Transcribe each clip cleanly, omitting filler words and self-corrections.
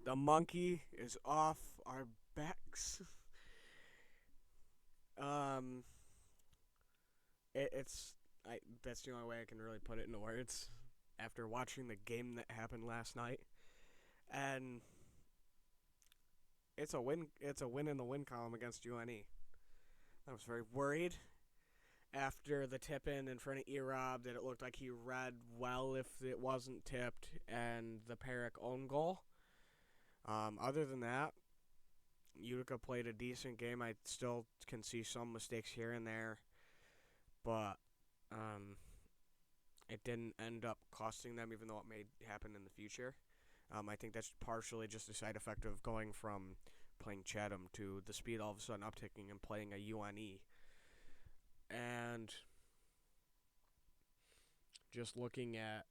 The monkey is off our backs. um, it's that's the only way I can really put it into words. After watching the game that happened last night, and it's a win. It's a win in the win column against UNE. I was very worried after the tip in front of Erob that it looked like he read well if it wasn't tipped, and the Perrick own goal. Other than that, Utica played a decent game. I still can see some mistakes here and there, but um, it didn't end up costing them, even though it may happen in the future. I think that's partially just a side effect of going from playing Chatham to the speed all of a sudden upticking and playing a UNE. And just looking at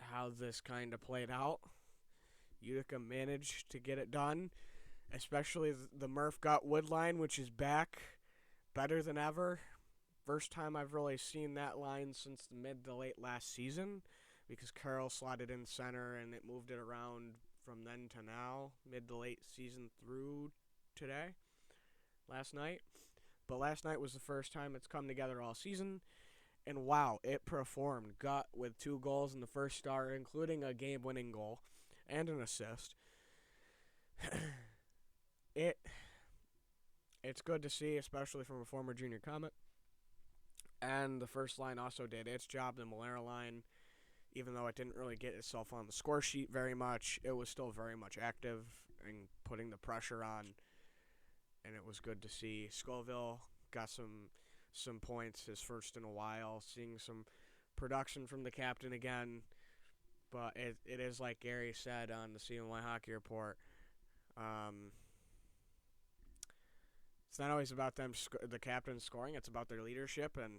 how this kind of played out, Utica managed to get it done, especially the Murph got Woodline, which is back better than ever. First time I've really seen that line since the mid to late last season, because Carroll slotted in center and it moved it around from then to now, mid to late season through today, last night. But last night was the first time it's come together all season, and wow, it performed. Gut with 2 goals in the first star, including a game-winning goal and an assist. it it's good to see, especially from a former junior Comet. And the first line also did its job. The Malera line, even though it didn't really get itself on the score sheet very much, it was still very much active and putting the pressure on. And it was good to see. Scoville got some points, his first in a while, seeing some production from the captain again. But it is like Gary said on the CNY Hockey Report. It's not always about them, the captain scoring. It's about their leadership, and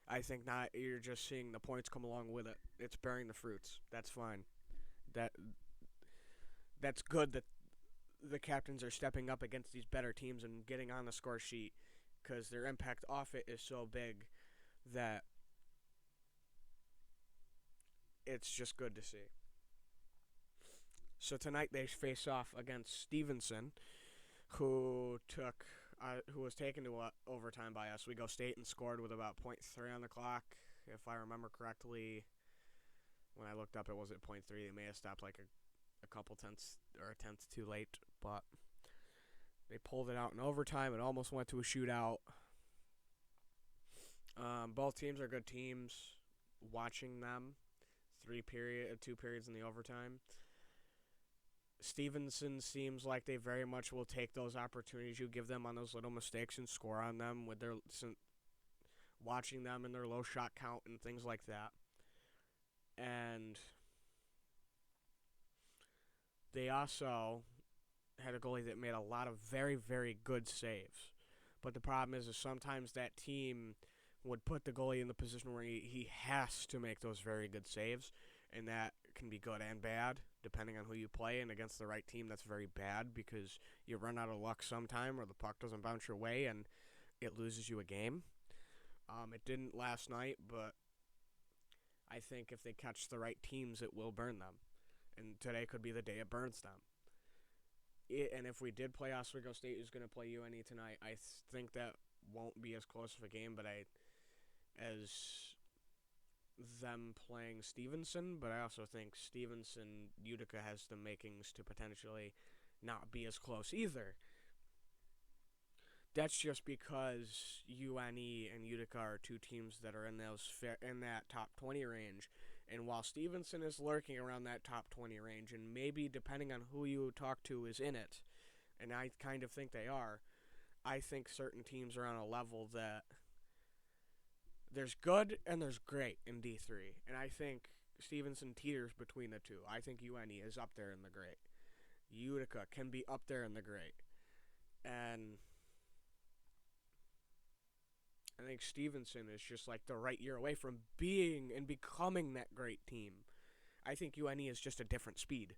I think not. You're just seeing the points come along with it. It's bearing the fruits. That's fine. That that's good that the captains are stepping up against these better teams and getting on the score sheet, because their impact off it is so big that it's just good to see. So tonight they face off against Stevenson, who was taken to overtime by us. We go state and scored with about .3 on the clock, if I remember correctly. When I looked up, it was at .3. They may have stopped like a couple tenths or a tenth too late, but they pulled it out in overtime. It almost went to a shootout. Both teams are good teams. Watching them, 2 periods in the overtime. Stevenson seems like they very much will take those opportunities you give them on those little mistakes and score on them with their watching them and their low shot count and things like that. And they also had a goalie that made a lot of very, very good saves. But the problem is sometimes that team would put the goalie in the position where he has to make those very good saves, and that can be good and bad depending on who you play. And against the right team, that's very bad because you run out of luck sometime, or the puck doesn't bounce your way and it loses you a game. It didn't last night, but I think if they catch the right teams, it will burn them. And today could be the day it burns them. And if we did play Oswego State, who's going to play UNE tonight, I think that won't be as close of a game, as them playing Stevenson. But I also think Stevenson Utica has the makings to potentially not be as close either. That's just because UNE and Utica are 2 teams that are in that top 20 range. And while Stevenson is lurking around that top 20 range, and maybe depending on who you talk to is in it, and I kind of think they are, I think certain teams are on a level that there's good and there's great in D3. And I think Stevenson teeters between the two. I think UNE is up there in the great. Utica can be up there in the great. And I think Stevenson is just like the right year away from being and becoming that great team. I think UNE is just a different speed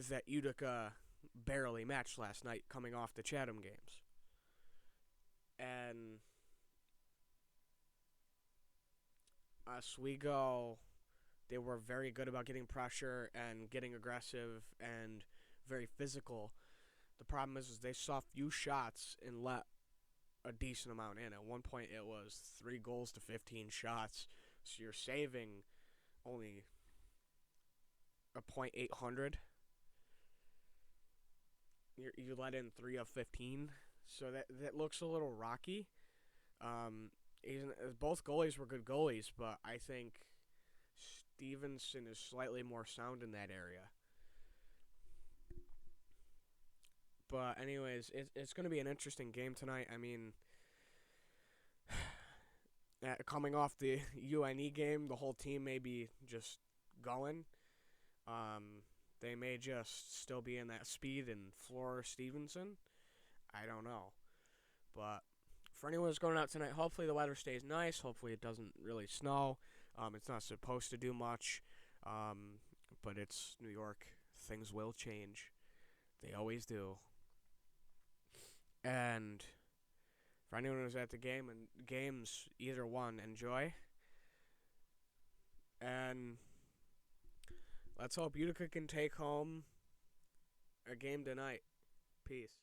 that Utica barely matched last night coming off the Chatham games. And Oswego They were very good about getting pressure and getting aggressive and very physical. The problem is they saw few shots and let a decent amount in. At one point, it was 3 goals to 15 shots. So you're saving only a .800. You let in 3 of 15. So that looks a little rocky. Um, both goalies were good goalies, but I think Stevenson is slightly more sound in that area. But anyways, it's going to be an interesting game tonight. I mean, coming off the UNE game, the whole team may be just going. They may just still be in that speed and floor Stevenson. I don't know. But for anyone who's going out tonight, hopefully the weather stays nice. Hopefully it doesn't really snow. It's not supposed to do much. But it's New York. Things will change. They always do. And for anyone who's at the game and games, either one, enjoy. And let's hope Utica can take home a game tonight. Peace.